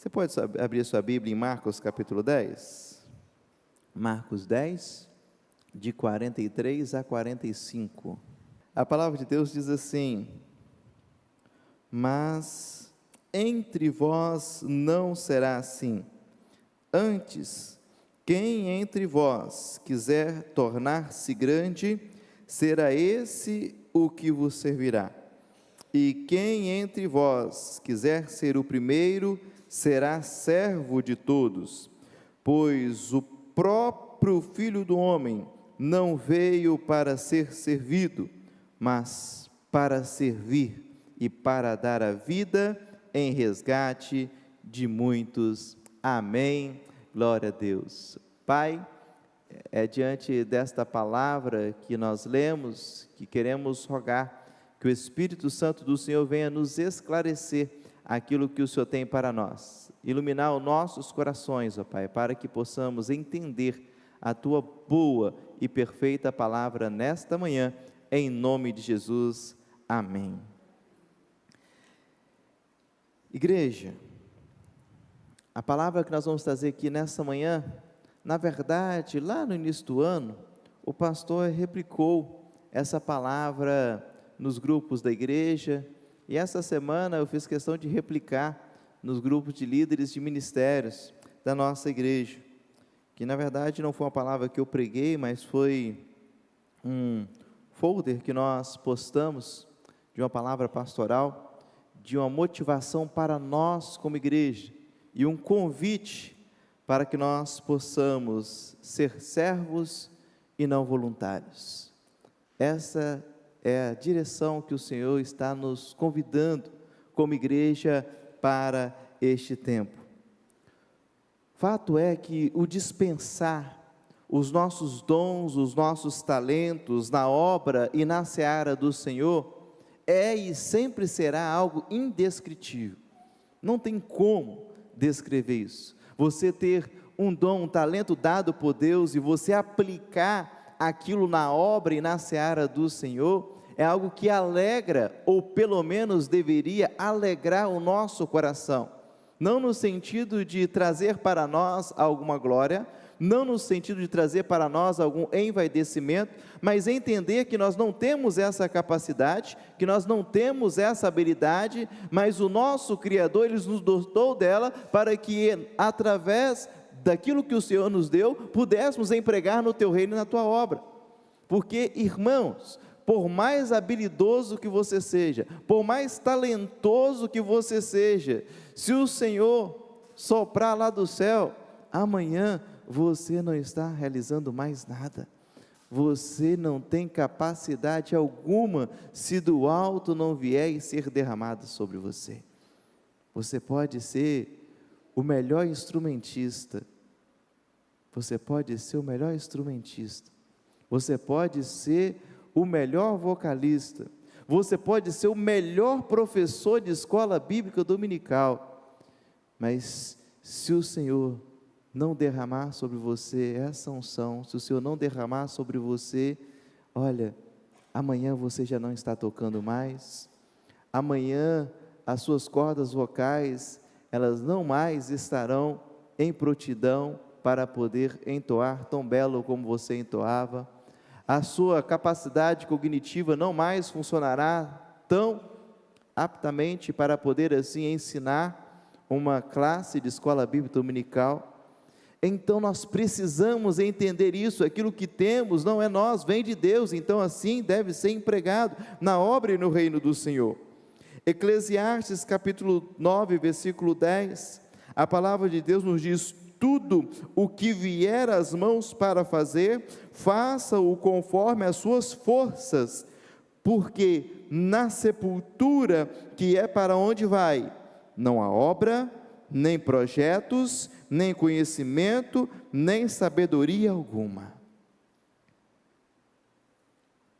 Você pode abrir sua Bíblia em Marcos capítulo 10? Marcos 10, de 43 a 45. A palavra de Deus diz assim: mas entre vós não será assim. Antes, quem entre vós quiser tornar-se grande, será esse o que vos servirá. E quem entre vós quiser ser o primeiro, será servo de todos. Pois o próprio Filho do Homem não veio para ser servido, mas para servir e para dar a vida em resgate de muitos. Amém. Glória a Deus. Pai, é diante desta palavra que nós lemos, que queremos rogar que o Espírito Santo do Senhor venha nos esclarecer aquilo que o Senhor tem para nós, iluminar os nossos corações, ó Pai, para que possamos entender a Tua boa e perfeita palavra nesta manhã, em nome de Jesus, amém. Igreja, a palavra que nós vamos trazer aqui nesta manhã, na verdade, lá no início do ano, o pastor replicou essa palavra nos grupos da igreja, e essa semana eu fiz questão de replicar nos grupos de líderes de ministérios da nossa igreja, que na verdade não foi uma palavra que eu preguei, mas foi um folder que nós postamos de uma palavra pastoral, de uma motivação para nós como igreja, e um convite para que nós possamos ser servos e não voluntários. Essa é a direção que o Senhor está nos convidando como igreja para este tempo. Fato é que o dispensar os nossos dons, os nossos talentos na obra e na seara do Senhor é e sempre será algo indescritível. Não tem como descrever isso. Você ter um dom, um talento dado por Deus e você aplicar aquilo na obra e na seara do Senhor, é algo que alegra, ou pelo menos deveria alegrar o nosso coração, não no sentido de trazer para nós alguma glória, não no sentido de trazer para nós algum envaidecimento, mas entender que nós não temos essa capacidade, que nós não temos essa habilidade, mas o nosso Criador, Ele nos dotou dela, para que através daquilo que o Senhor nos deu, pudéssemos empregar no Teu reino e na Tua obra. Porque, irmãos, por mais habilidoso que você seja, por mais talentoso que você seja, se o Senhor soprar lá do céu, amanhã você não está realizando mais nada. Você não tem capacidade alguma se do alto não vier e ser derramado sobre você. Você pode ser o melhor instrumentista. Você pode ser o melhor instrumentista. Você pode ser o melhor vocalista, você pode ser o melhor professor de escola bíblica dominical, mas se o Senhor não derramar sobre você essa unção, se o Senhor não derramar sobre você, olha, amanhã você já não está tocando mais, amanhã as suas cordas vocais, elas não mais estarão em prontidão para poder entoar tão belo como você entoava, a sua capacidade cognitiva não mais funcionará tão aptamente para poder assim ensinar uma classe de escola bíblica dominical. Então nós precisamos entender isso, aquilo que temos não é nós, vem de Deus, então assim deve ser empregado na obra e no reino do Senhor. Eclesiastes capítulo 9, versículo 10, a palavra de Deus nos diz: tudo o que vier às mãos para fazer, faça-o conforme as suas forças, porque na sepultura, que é para onde vai, não há obra, nem projetos, nem conhecimento, nem sabedoria alguma.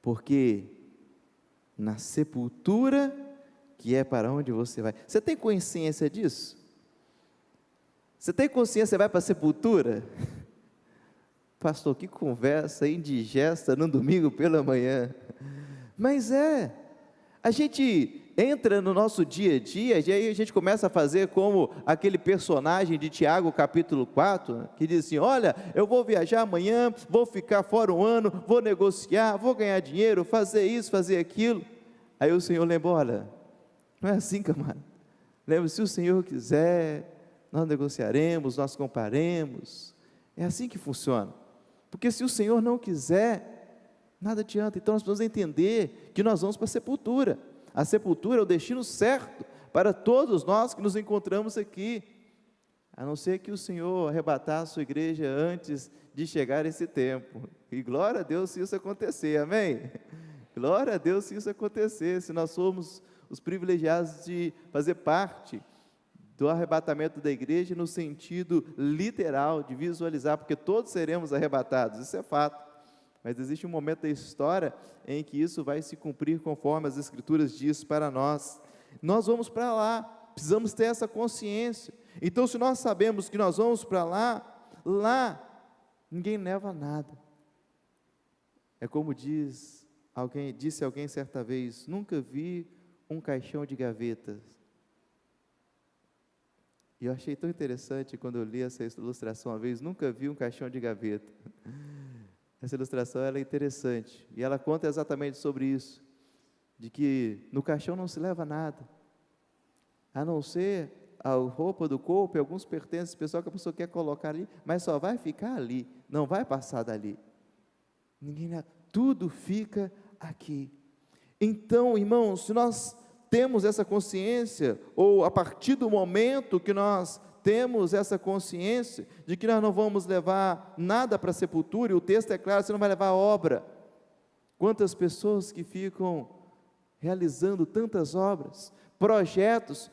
Porque na sepultura, que é para onde você vai. Você tem consciência disso? Você tem consciência que você vai para a sepultura? Pastor, que conversa indigesta no domingo pela manhã. Mas a gente entra no nosso dia a dia, e aí a gente começa a fazer como aquele personagem de Tiago capítulo 4, que diz assim: olha, eu vou viajar amanhã, vou ficar fora um ano, vou negociar, vou ganhar dinheiro, fazer isso, fazer aquilo. Aí o Senhor lembra: olha, não é assim, camarada. Lembra, se o Senhor quiser, nós negociaremos, nós compraremos. É assim que funciona. Porque se o Senhor não quiser, nada adianta. Então nós precisamos entender que nós vamos para a sepultura. A sepultura é o destino certo para todos nós que nos encontramos aqui, a não ser que o Senhor arrebatar a sua igreja antes de chegar esse tempo. E glória a Deus se isso acontecer, amém? Glória a Deus se isso acontecer, se nós somos os privilegiados de fazer parte do arrebatamento da igreja no sentido literal, de visualizar, porque todos seremos arrebatados, isso é fato, mas existe um momento da história em que isso vai se cumprir conforme as Escrituras diz para nós. Nós vamos para lá, precisamos ter essa consciência. Então, se nós sabemos que nós vamos para lá ninguém leva nada. É como disse alguém certa vez: nunca vi um caixão de gavetas. E eu achei tão interessante quando eu li essa ilustração uma vez: nunca vi um caixão de gaveta. Essa ilustração ela é interessante, e ela conta exatamente sobre isso, de que no caixão não se leva nada, a não ser a roupa do corpo e alguns pertences pessoal que a pessoa quer colocar ali, mas só vai ficar ali, não vai passar dali. Tudo fica aqui. Então, irmãos, se nós temos essa consciência, ou a partir do momento que nós temos essa consciência de que nós não vamos levar nada para a sepultura, e o texto é claro: você não vai levar obra. Quantas pessoas que ficam realizando tantas obras, projetos,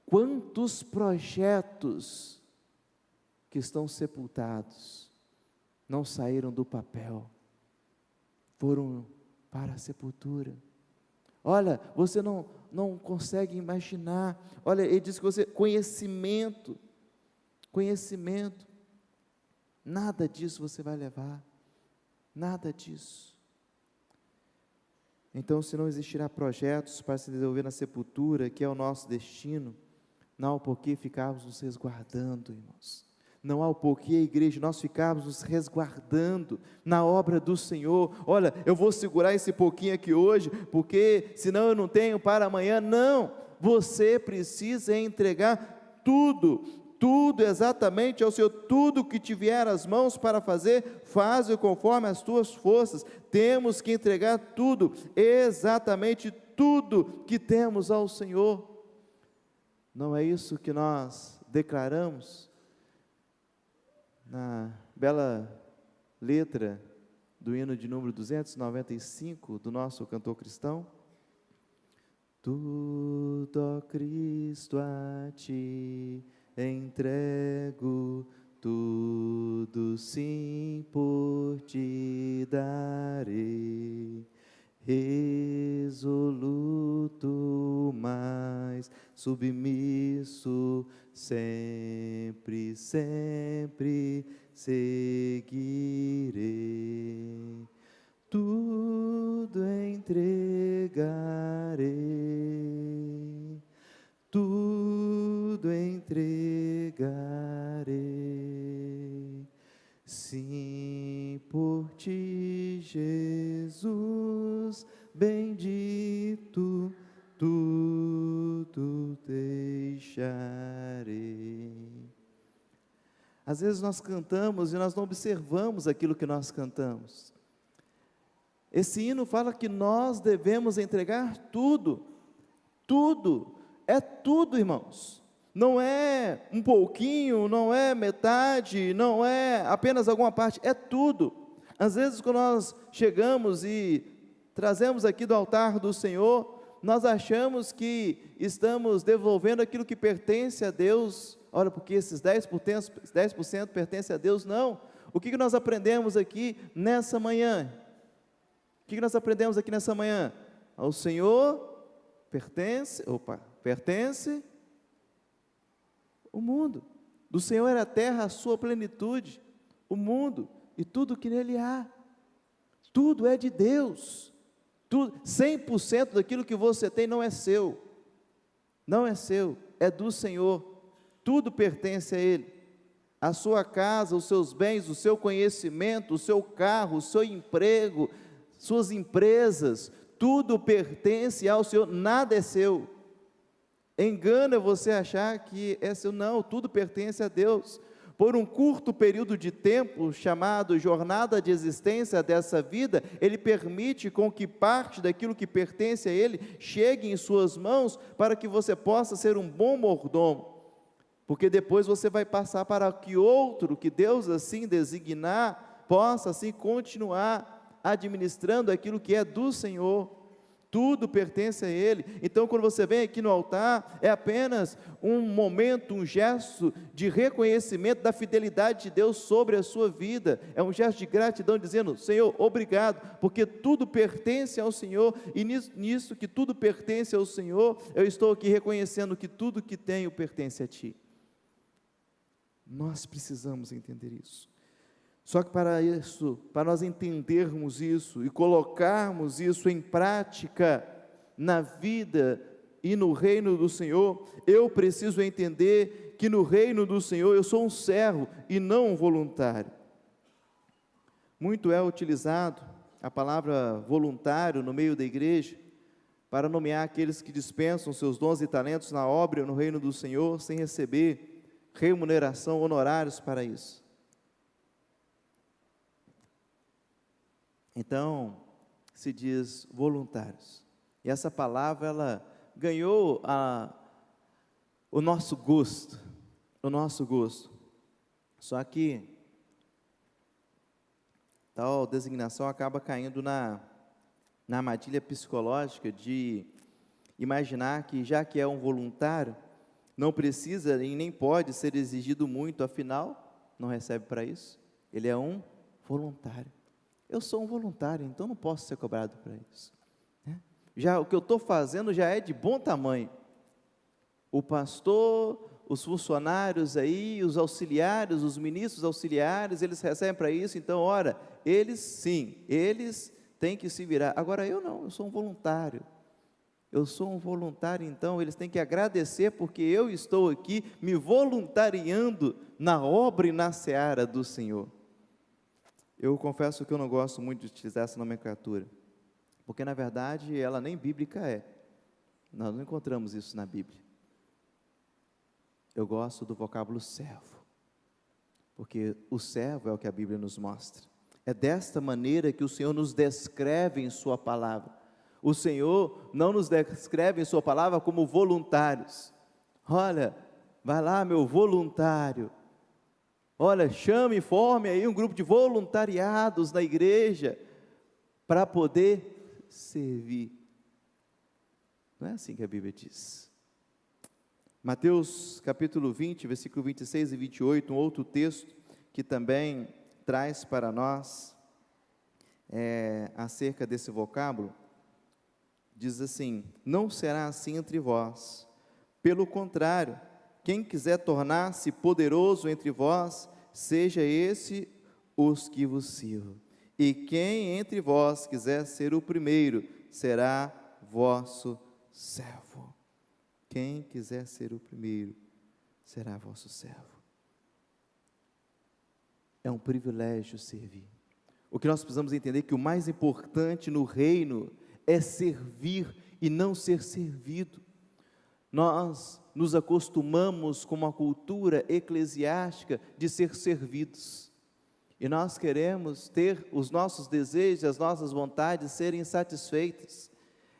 quantos projetos que estão sepultados, não saíram do papel, foram para a sepultura. Olha, você não consegue imaginar. Olha, ele diz que você, conhecimento, nada disso você vai levar, nada disso. Então, se não existirá projetos para se desenvolver na sepultura, que é o nosso destino, não há o porquê ficarmos nos resguardando, irmãos. Não há o porquê, igreja, nós ficarmos nos resguardando na obra do Senhor. Olha, eu vou segurar esse pouquinho aqui hoje, porque senão eu não tenho para amanhã. Não, você precisa entregar tudo exatamente ao Senhor. Tudo que te vier às mãos para fazer, faz-o conforme as tuas forças. Temos que entregar tudo, exatamente tudo que temos ao Senhor. Não é isso que nós declaramos na bela letra do hino de número 295 do nosso cantor cristão? Tudo, ó Cristo, a ti entrego, tudo sim por ti darei, resoluto, mas submisso, sempre seguirei. Tudo entregarei, tudo entregarei, sim, por ti, Jesus bendito, tudo deixarei. Às vezes nós cantamos e nós não observamos aquilo que nós cantamos. Esse hino fala que nós devemos entregar tudo, é tudo, irmãos. Não é um pouquinho, não é metade, não é apenas alguma parte, é tudo. Às vezes quando nós chegamos e trazemos aqui do altar do Senhor, nós achamos que estamos devolvendo aquilo que pertence a Deus. Olha, porque esses 10% pertence a Deus. Não. O que nós aprendemos aqui nessa manhã? O que nós aprendemos aqui nessa manhã? Ao Senhor pertence o mundo. Do Senhor é a terra, a sua plenitude, o mundo e tudo que nele há. Tudo é de Deus. 100% daquilo que você tem não é seu. não é seu, é do Senhor, tudo pertence a Ele. A sua casa, os seus bens, o seu conhecimento, o seu carro, o seu emprego, suas empresas, tudo pertence ao Senhor, nada é seu. Engana você achar que é seu, não, tudo pertence a Deus. Por um curto período de tempo, chamado jornada de existência dessa vida, Ele permite com que parte daquilo que pertence a Ele chegue em suas mãos, para que você possa ser um bom mordomo, porque depois você vai passar para que outro, que Deus assim designar, possa assim continuar administrando aquilo que é do Senhor. Tudo pertence a Ele. Então, quando você vem aqui no altar, é apenas um momento, um gesto de reconhecimento da fidelidade de Deus sobre a sua vida, é um gesto de gratidão, dizendo: Senhor, obrigado, porque tudo pertence ao Senhor, e nisso que tudo pertence ao Senhor, eu estou aqui reconhecendo que tudo que tenho pertence a Ti. Nós precisamos entender isso. Só que para isso, para nós entendermos isso e colocarmos isso em prática na vida e no reino do Senhor, eu preciso entender que no reino do Senhor eu sou um servo e não um voluntário. Muito é utilizado a palavra voluntário no meio da igreja para nomear aqueles que dispensam seus dons e talentos na obra no reino do Senhor sem receber remuneração, honorários para isso. Então, se diz voluntários. E essa palavra, ela ganhou o nosso gosto. Só que tal designação acaba caindo na armadilha psicológica de imaginar que, já que é um voluntário, não precisa e nem pode ser exigido muito, afinal, não recebe para isso. Ele é um voluntário. Eu sou um voluntário, então não posso ser cobrado para isso. Já o que eu estou fazendo já é de bom tamanho. O pastor, os funcionários aí, os auxiliares, os ministros auxiliares, eles recebem para isso, então, ora, eles sim, eles têm que se virar. Agora eu não, eu sou um voluntário. Então eles têm que agradecer, porque eu estou aqui me voluntariando na obra e na seara do Senhor. Eu confesso que eu não gosto muito de utilizar essa nomenclatura, porque na verdade ela nem bíblica é. Nós não encontramos isso na Bíblia. Eu gosto do vocábulo servo, porque o servo é o que a Bíblia nos mostra. É desta maneira que o Senhor nos descreve em sua palavra. O Senhor não nos descreve em sua palavra como voluntários. Olha, vai lá, meu voluntário. Olha, chame e forme aí um grupo de voluntariados na igreja para poder servir. Não é assim que a Bíblia diz. Mateus capítulo 20, versículo 26 e 28, um outro texto que também traz para nós acerca desse vocábulo, diz assim: não será assim entre vós, pelo contrário, quem quiser tornar-se poderoso entre vós, seja esse os que vos sirvam. E quem entre vós quiser ser o primeiro, será vosso servo. Quem quiser ser o primeiro, será vosso servo. É um privilégio servir. O que nós precisamos entender é que o mais importante no reino é servir e não ser servido. Nós nos acostumamos com uma cultura eclesiástica de ser servidos, e nós queremos ter os nossos desejos, as nossas vontades serem satisfeitas,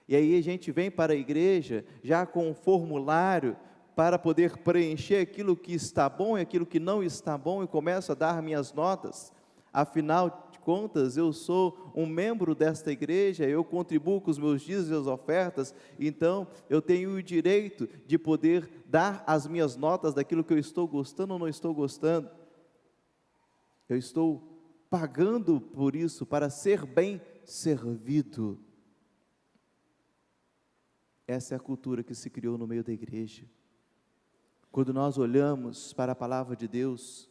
e aí a gente vem para a igreja já com um formulário para poder preencher aquilo que está bom e aquilo que não está bom, e começo a dar minhas notas. Afinal de contas, eu sou um membro desta igreja, eu contribuo com os meus dízimos e as ofertas, então eu tenho o direito de poder dar as minhas notas daquilo que eu estou gostando ou não estou gostando. Eu estou pagando por isso, para ser bem servido. Essa é a cultura que se criou no meio da igreja. Quando nós olhamos para a palavra de Deus,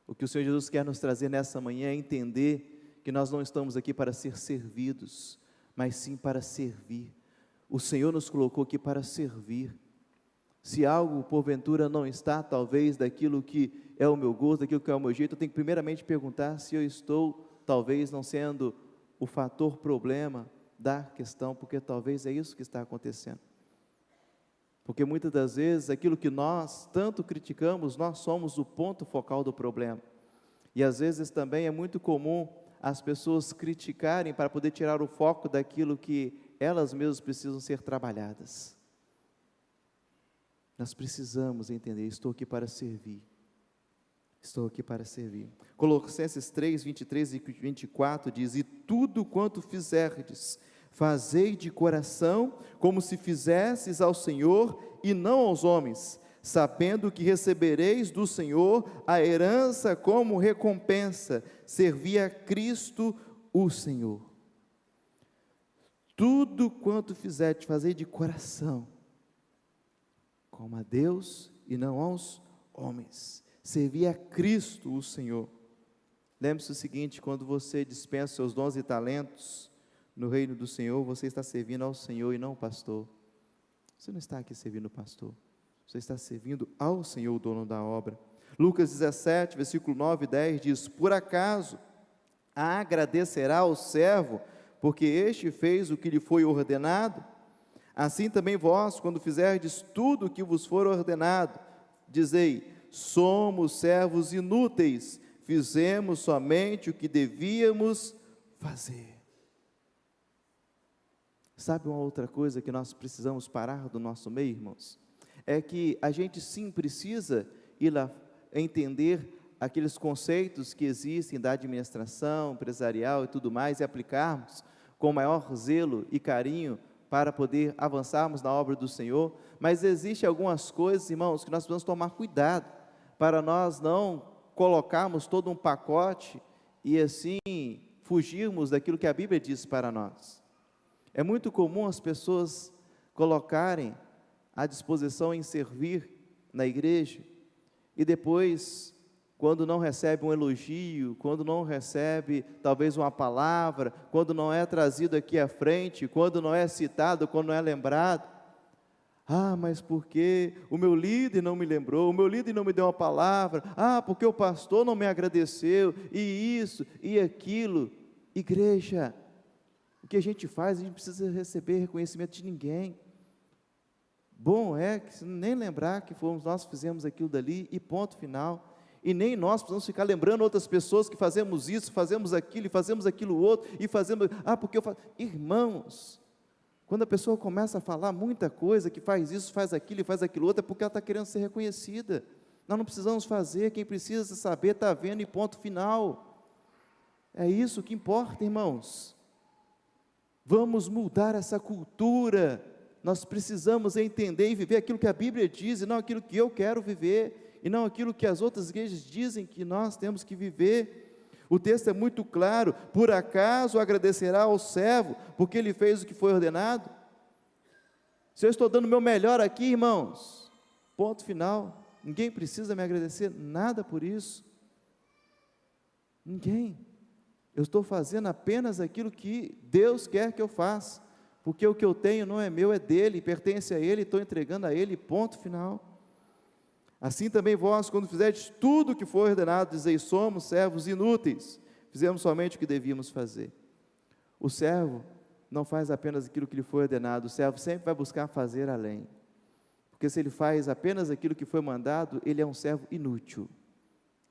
o que o Senhor Jesus quer nos trazer nessa manhã é entender que nós não estamos aqui para ser servidos, mas sim para servir. O Senhor nos colocou aqui para servir. Se algo, porventura, não está, talvez, daquilo que é o meu gosto, daquilo que é o meu jeito, eu tenho que primeiramente perguntar se eu estou, talvez, não sendo o fator problema da questão, porque talvez é isso que está acontecendo. Porque muitas das vezes, aquilo que nós tanto criticamos, nós somos o ponto focal do problema. E às vezes também é muito comum as pessoas criticarem para poder tirar o foco daquilo que elas mesmas precisam ser trabalhadas. Nós precisamos entender, estou aqui para servir. Estou aqui para servir. Colossenses 3, 23 e 24 diz: e tudo quanto fizerdes, fazei de coração, como se fizesses ao Senhor e não aos homens, sabendo que recebereis do Senhor a herança como recompensa, servi a Cristo o Senhor. Tudo quanto fizerdes, fazei de coração, como a Deus e não aos homens, servi a Cristo o Senhor. Lembre-se o seguinte: quando você dispensa seus dons e talentos no reino do Senhor, você está servindo ao Senhor e não ao pastor. Você não está aqui servindo o pastor, você está servindo ao Senhor, o dono da obra. Lucas 17, versículo 9 e 10 diz: por acaso agradecerá o servo, porque este fez o que lhe foi ordenado? Assim também vós, quando fizerdes tudo o que vos for ordenado, dizei: somos servos inúteis, fizemos somente o que devíamos fazer. Sabe uma outra coisa que nós precisamos parar do nosso meio, irmãos? É que a gente sim precisa ir lá entender aqueles conceitos que existem da administração empresarial e tudo mais, e aplicarmos com maior zelo e carinho para poder avançarmos na obra do Senhor. Mas existem algumas coisas, irmãos, que nós precisamos tomar cuidado, para nós não colocarmos todo um pacote e assim fugirmos daquilo que a Bíblia diz para nós. É muito comum as pessoas colocarem à disposição em servir na igreja, e depois, quando não recebe um elogio, quando não recebe talvez uma palavra, quando não é trazido aqui à frente, quando não é citado, quando não é lembrado: ah, mas porque o meu líder não me lembrou, o meu líder não me deu uma palavra, ah, porque o pastor não me agradeceu, e isso, e aquilo. Igreja, o que a gente faz, a gente precisa receber reconhecimento de ninguém. Bom é que nem lembrar que fomos nós que fizemos aquilo dali, e ponto final. E nem nós precisamos ficar lembrando outras pessoas que fazemos isso, fazemos aquilo, e fazemos aquilo outro, e fazemos, porque eu faço. Irmãos, quando a pessoa começa a falar muita coisa, que faz isso, faz aquilo e faz aquilo outro, é porque ela está querendo ser reconhecida. Nós não precisamos fazer, quem precisa saber está vendo, e ponto final. É isso que importa, irmãos. Vamos mudar essa cultura. Nós precisamos entender e viver aquilo que a Bíblia diz, e não aquilo que eu quero viver, e não aquilo que as outras igrejas dizem que nós temos que viver. O texto é muito claro: por acaso agradecerá ao servo, porque ele fez o que foi ordenado? Se eu estou dando o meu melhor aqui, irmãos, ponto final, ninguém precisa me agradecer nada por isso, ninguém. Eu estou fazendo apenas aquilo que Deus quer que eu faça, porque o que eu tenho não é meu, é dele, pertence a ele, estou entregando a ele, ponto final. Assim também vós, quando fizerdes tudo o que for ordenado, dizeis: somos servos inúteis, fizemos somente o que devíamos fazer. O servo não faz apenas aquilo que lhe foi ordenado, o servo sempre vai buscar fazer além, porque se ele faz apenas aquilo que foi mandado, ele é um servo inútil,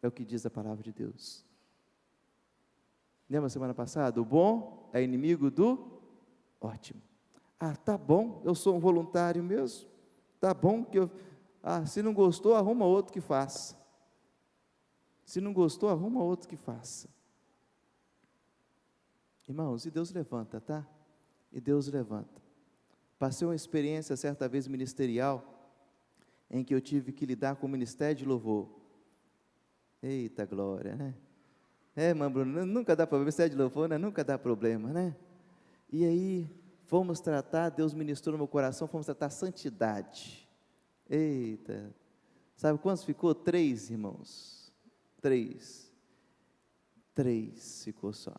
é o que diz a palavra de Deus. Lembra semana passada? O bom é inimigo do ótimo. Ah, tá bom, eu sou um voluntário mesmo, tá bom que eu... se não gostou, arruma outro que faça. Se não gostou, arruma outro que faça. Irmãos, e Deus levanta, tá? E Deus levanta. Passei uma experiência certa vez ministerial, em que eu tive que lidar com o ministério de louvor. Eita glória, né? Irmã Bruno, nunca dá problema, ministério de louvor, né? Nunca dá problema, né? E aí, fomos tratar, Deus ministrou no meu coração, fomos tratar santidade. Eita, sabe quantos ficou? 3, irmãos, 3 ficou só.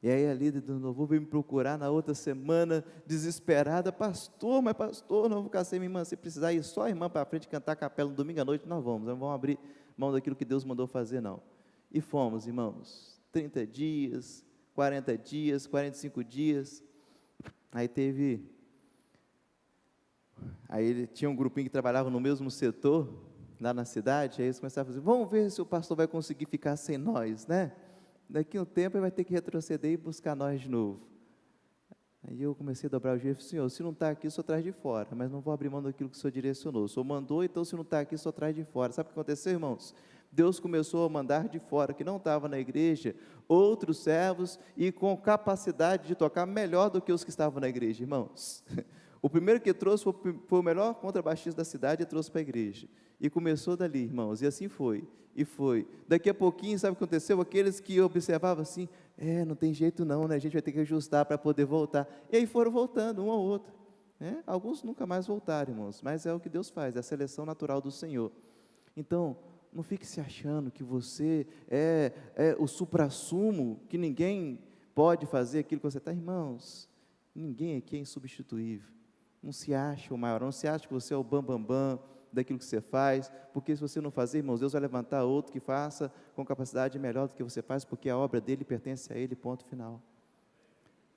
E aí a líder do louvor veio me procurar na outra semana, desesperada, pastor, mas pastor, não vou ficar sem minha irmã, se precisar ir só a irmã para frente cantar a capela no domingo à noite, nós vamos, não vamos abrir mão daquilo que Deus mandou fazer não. E fomos, irmãos, 30 dias, 40 dias, 45 dias, aí tinha um grupinho que trabalhava no mesmo setor, lá na cidade, aí eles começaram a fazer, vamos ver se o pastor vai conseguir ficar sem nós, né? Daqui a um tempo ele vai ter que retroceder e buscar nós de novo. Aí eu comecei a dobrar o joelho e falei, Senhor, se não está aqui, o Senhor traz de fora, mas não vou abrir mão daquilo que o Senhor direcionou. O Senhor mandou, então se não está aqui, o Senhor traz de fora. Sabe o que aconteceu, irmãos? Deus começou a mandar de fora, que não estava na igreja, outros servos e com capacidade de tocar melhor do que os que estavam na igreja, irmãos. O primeiro que trouxe foi o melhor contrabaixista da cidade e trouxe para a igreja. E começou dali, irmãos, e assim foi, e foi. Daqui a pouquinho, sabe o que aconteceu? Aqueles que observavam assim, não tem jeito não, né? A gente vai ter que ajustar para poder voltar. E aí foram voltando, um ao outro. Alguns nunca mais voltaram, irmãos, mas é o que Deus faz, é a seleção natural do Senhor. Então, não fique se achando que você é o suprassumo, que ninguém pode fazer aquilo que você está. Irmãos, ninguém aqui é insubstituível. Não se acha o maior, não se acha que você é o bambambam daquilo que você faz, porque se você não fazer, irmãos, Deus vai levantar outro que faça com capacidade melhor do que você faz, porque a obra dele pertence a ele, ponto final.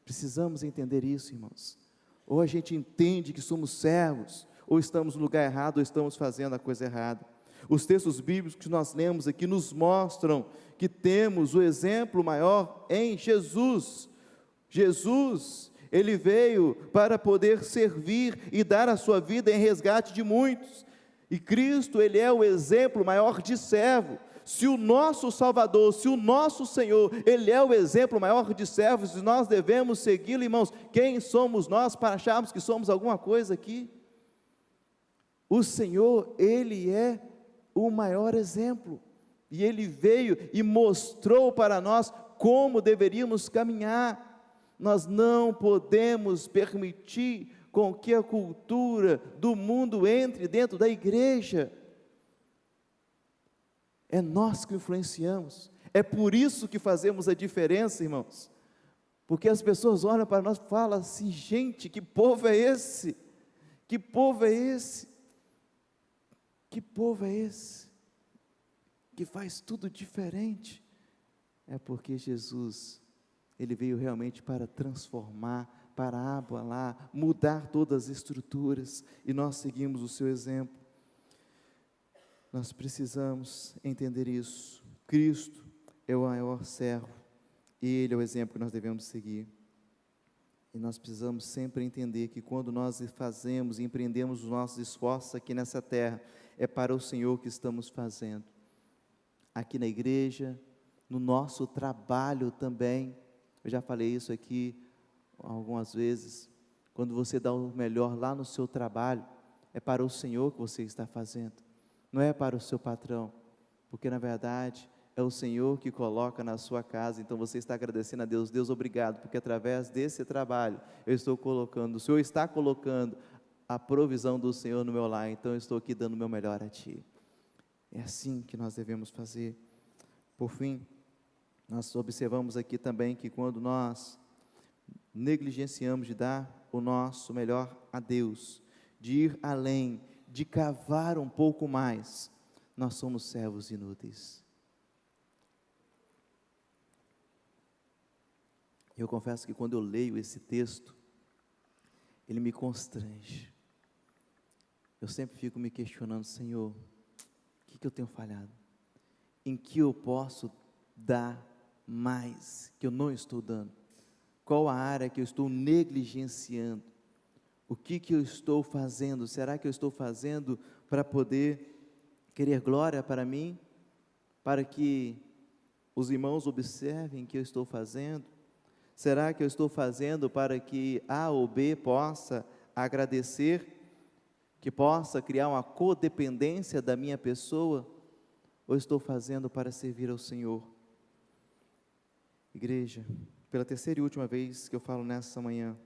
Precisamos entender isso, irmãos. Ou a gente entende que somos servos, ou estamos no lugar errado, ou estamos fazendo a coisa errada. Os textos bíblicos que nós lemos aqui nos mostram que temos o exemplo maior em Jesus. Jesus, ele veio para poder servir e dar a sua vida em resgate de muitos. E Cristo, ele é o exemplo maior de servo. Se o nosso Salvador, se o nosso Senhor, ele é o exemplo maior de servos, e nós devemos segui-lo, irmãos, quem somos nós para acharmos que somos alguma coisa aqui? O Senhor, ele é o maior exemplo, e ele veio e mostrou para nós como deveríamos caminhar. Nós não podemos permitir com que a cultura do mundo entre dentro da igreja. É nós que influenciamos, é por isso que fazemos a diferença, irmãos, porque as pessoas olham para nós e falam assim, gente, que povo é esse? Que povo é esse? Que povo é esse? Que faz tudo diferente? É porque Jesus, ele veio realmente para transformar, para abalar, mudar todas as estruturas, e nós seguimos o seu exemplo. Nós precisamos entender isso. Cristo é o maior servo, e ele é o exemplo que nós devemos seguir. E nós precisamos sempre entender que quando nós fazemos e empreendemos os nossos esforços aqui nessa terra, é para o Senhor que estamos fazendo. Aqui na igreja, no nosso trabalho também, eu já falei isso aqui algumas vezes, quando você dá o melhor lá no seu trabalho, é para o Senhor que você está fazendo, não é para o seu patrão, porque na verdade é o Senhor que coloca na sua casa. Então você está agradecendo a Deus, Deus obrigado, porque através desse trabalho eu estou colocando, o Senhor está colocando a provisão do Senhor no meu lar, então eu estou aqui dando o meu melhor a Ti. É assim que nós devemos fazer. Por fim, nós observamos aqui também que quando nós negligenciamos de dar o nosso melhor a Deus, de ir além, de cavar um pouco mais, nós somos servos inúteis. Eu confesso que quando eu leio esse texto, ele me constrange. Eu sempre fico me questionando, Senhor, o que eu tenho falhado? Em que eu posso dar mais, que eu não estou dando? Qual a área que eu estou negligenciando? O que eu estou fazendo? Será que eu estou fazendo para poder querer glória para mim? Para que os irmãos observem que eu estou fazendo? Será que eu estou fazendo para que A ou B possa agradecer? Que possa criar uma codependência da minha pessoa? Ou estou fazendo para servir ao Senhor? Igreja, pela terceira e última vez que eu falo nessa manhã,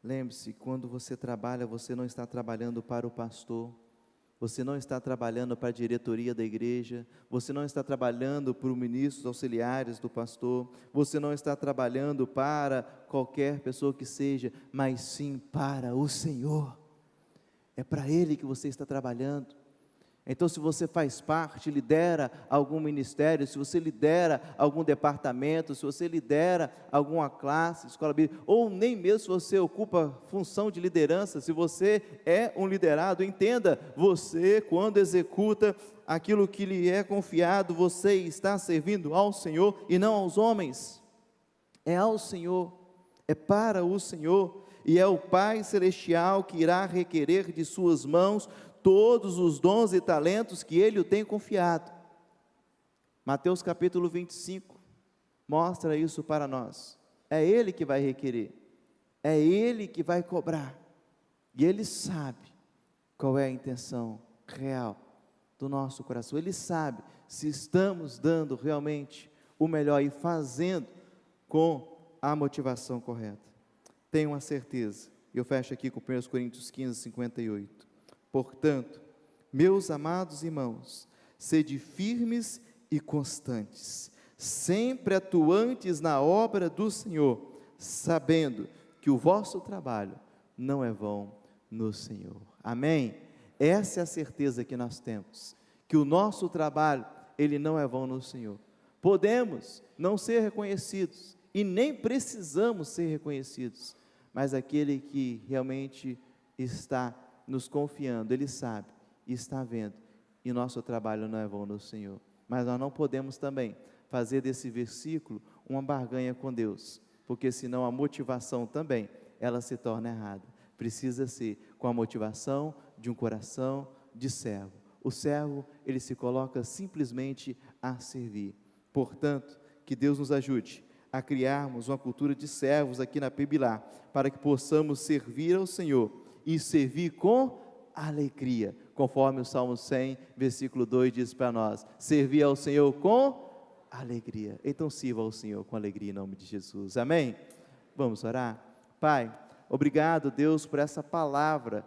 lembre-se, quando você trabalha, você não está trabalhando para o pastor, você não está trabalhando para a diretoria da igreja, você não está trabalhando para os ministros auxiliares do pastor, você não está trabalhando para qualquer pessoa que seja, mas sim para o Senhor. É para Ele que você está trabalhando. Então, se você faz parte, lidera algum ministério, se você lidera algum departamento, se você lidera alguma classe, escola bíblica, ou nem mesmo se você ocupa função de liderança, se você é um liderado, entenda, você, quando executa aquilo que lhe é confiado, você está servindo ao Senhor e não aos homens. É ao Senhor, é para o Senhor, e é o Pai Celestial que irá requerer de suas mãos todos os dons e talentos que Ele o tem confiado. Mateus capítulo 25, mostra isso para nós. É Ele que vai requerer, é Ele que vai cobrar, e Ele sabe qual é a intenção real do nosso coração. Ele sabe se estamos dando realmente o melhor e fazendo com a motivação correta. Tenho uma certeza, e eu fecho aqui com 1 Coríntios 15, 58. Portanto, meus amados irmãos, sede firmes e constantes, sempre atuantes na obra do Senhor, sabendo que o vosso trabalho não é vão no Senhor. Amém? Essa é a certeza que nós temos, que o nosso trabalho, ele não é vão no Senhor. Podemos não ser reconhecidos, e nem precisamos ser reconhecidos, mas aquele que realmente está nos confiando, Ele sabe e está vendo, e nosso trabalho não é vão no Senhor. Mas nós não podemos também fazer desse versículo uma barganha com Deus, porque senão a motivação também, ela se torna errada. Precisa ser com a motivação de um coração de servo. O servo, ele se coloca simplesmente a servir. Portanto, que Deus nos ajude a criarmos uma cultura de servos aqui na Pebilar, para que possamos servir ao Senhor e servir com alegria, conforme o Salmo 100, versículo 2 diz para nós, servir ao Senhor com alegria. Então sirva ao Senhor com alegria em nome de Jesus, amém? Vamos orar? Pai, obrigado Deus por essa palavra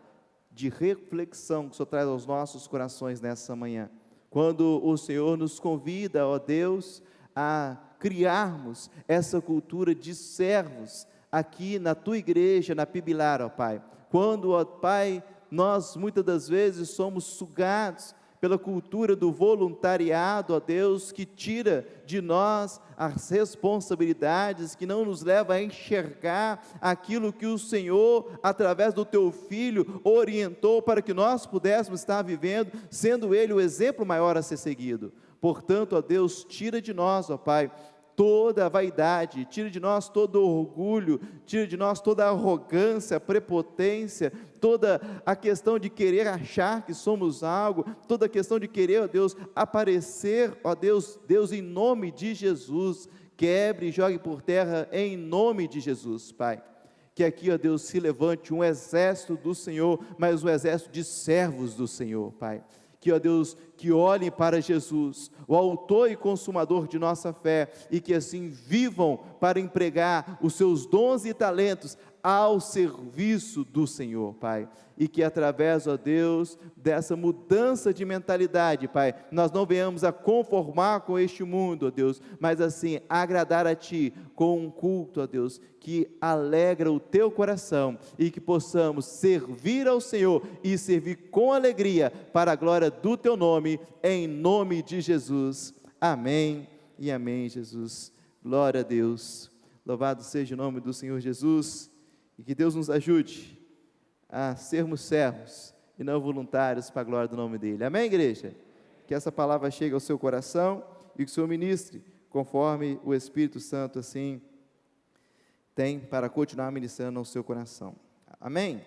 de reflexão que o Senhor traz aos nossos corações nessa manhã, quando o Senhor nos convida, ó Deus, a criarmos essa cultura de servos aqui na Tua igreja, na Pebilar, ó Pai. Quando, ó Pai, nós muitas das vezes somos sugados pela cultura do voluntariado, ó Deus, que tira de nós as responsabilidades, que não nos leva a enxergar aquilo que o Senhor, através do Teu Filho, orientou para que nós pudéssemos estar vivendo, sendo Ele o exemplo maior a ser seguido. Portanto, ó Deus, tira de nós, ó Pai, toda a vaidade, tira de nós todo o orgulho, tira de nós toda a arrogância, a prepotência, toda a questão de querer achar que somos algo, toda a questão de querer, ó Deus, aparecer, ó Deus, Deus, em nome de Jesus, quebre e jogue por terra em nome de Jesus, Pai. Que aqui, ó Deus, se levante um exército do Senhor, mas um exército de servos do Senhor, Pai. Que, ó Deus, que olhem para Jesus, o autor e consumador de nossa fé, e que assim vivam para empregar os seus dons e talentos ao serviço do Senhor, Pai. E que através, ó Deus, dessa mudança de mentalidade, Pai, nós não venhamos a conformar com este mundo, ó Deus, mas assim agradar a Ti com um culto, ó Deus, que alegra o Teu coração, e que possamos servir ao Senhor e servir com alegria para a glória do Teu nome, em nome de Jesus. Amém e amém, Jesus. Glória a Deus. Louvado seja o nome do Senhor Jesus, e que Deus nos ajude a sermos servos e não voluntários para a glória do nome dEle. Amém, igreja? Que essa palavra chegue ao seu coração e que o Senhor ministre, conforme o Espírito Santo assim tem para continuar ministrando ao seu coração. Amém?